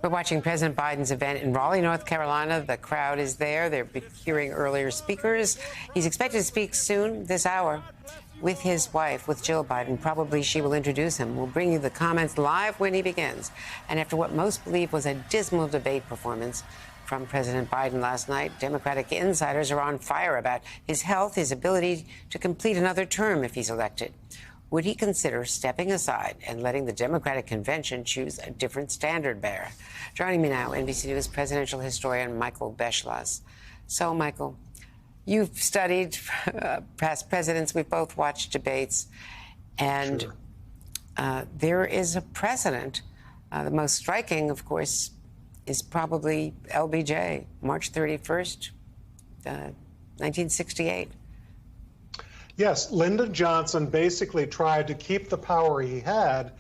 We're watching President Biden's event in Raleigh, North Carolina. The crowd is there. They're hearing earlier speakers. He's expected to speak soon, this hour, with his wife, with Jill Biden. Probably she will introduce him. We'll bring you the comments live when he begins. And after what most believe was a dismal debate performance from President Biden last night, Democratic insiders are on fire about his health, his ability to complete another term if he's elected. Would he consider stepping aside and letting the Democratic convention choose a different standard bearer? Joining me now, NBC News presidential historian Michael Beschloss. So, Michael, you've studied past presidents. We've both watched debates. And sure. There is a precedent. The most striking, of course, is probably LBJ, March 31st, 1968. Yes, Lyndon Johnson basically tried to keep the power he had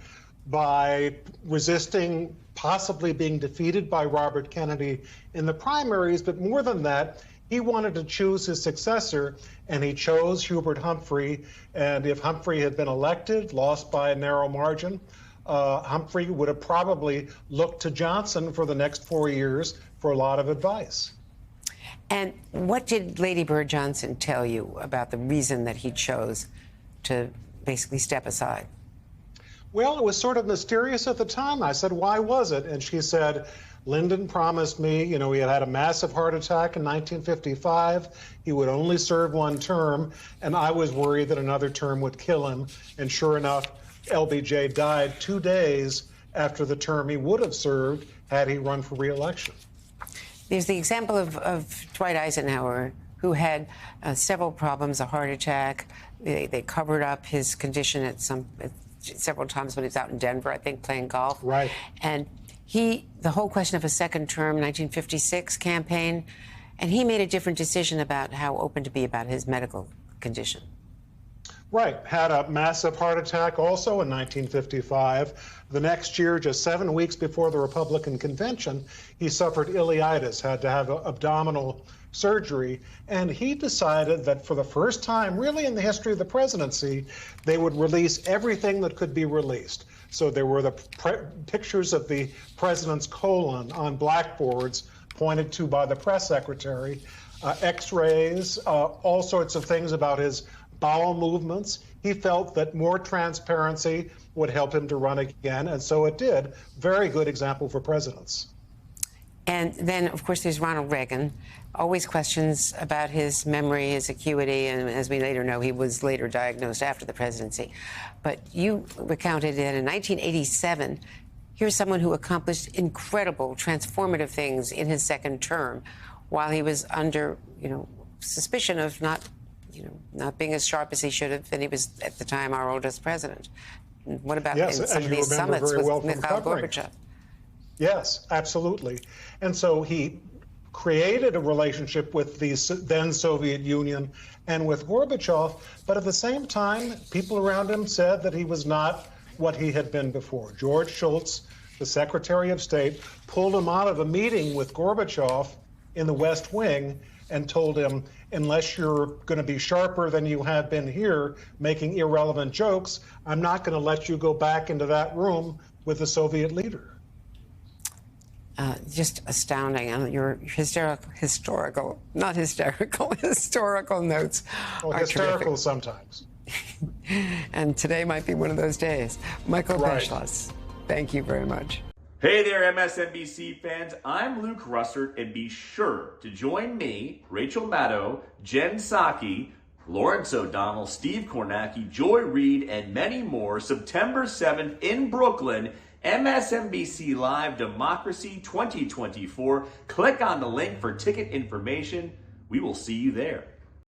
by resisting possibly being defeated by Robert Kennedy in the primaries, but more than that, he wanted to choose his successor, and he chose Hubert Humphrey. And if Humphrey had been elected, lost by a narrow margin, Humphrey would have probably looked to Johnson for the next 4 years for a lot of advice. And what did Lady Bird Johnson tell you about the reason that he chose to basically step aside? Well, it was sort of mysterious at the time. I said, why was it? And she said, Lyndon promised me, he had a massive heart attack in 1955. He would only serve one term, and I was worried that another term would kill him. And sure enough, LBJ died 2 days after the term he would have served had he run for re-election. There's the example of Dwight Eisenhower, who had several problems, a heart attack. They covered up his condition at several times when he was out in Denver, I think, playing golf. Right. And the whole question of a second term, 1956 campaign, and he made a different decision about how open to be about his medical condition. Right. Had a massive heart attack also in 1955. The next year, just 7 weeks before the Republican convention, he suffered ileitis, had to have abdominal surgery. And he decided that for the first time, really in the history of the presidency, they would release everything that could be released. So there were the pictures of the president's colon on blackboards pointed to by the press secretary, x-rays, all sorts of things about his bowel movements. He felt that more transparency would help him to run again, and so it did. Very good example for presidents. And then, of course, there's Ronald Reagan. Always questions about his memory, his acuity, and as we later know, he was later diagnosed after the presidency. But you recounted that in 1987, here's someone who accomplished incredible, transformative things in his second term while he was under, suspicion of not being as sharp as he should have, and he was, at the time, our oldest president. What about in some of these summits with Mikhail Gorbachev? Yes, absolutely. And so he created a relationship with the then Soviet Union and with Gorbachev, but at the same time, people around him said that he was not what he had been before. George Shultz, the Secretary of State, pulled him out of a meeting with Gorbachev in the West Wing and told him, unless you're going to be sharper than you have been here, making irrelevant jokes, I'm not going to let you go back into that room with the Soviet leader. Just astounding. Your historical notes are hysterical terrific. Sometimes. And today might be one of those days. Michael Beschloss, thank you very much. Hey there, MSNBC fans. I'm Luke Russert, and be sure to join me, Rachel Maddow, Jen Psaki, Lawrence O'Donnell, Steve Kornacki, Joy Reid, and many more September 7th in Brooklyn, MSNBC Live Democracy 2024. Click on the link for ticket information. We will see you there.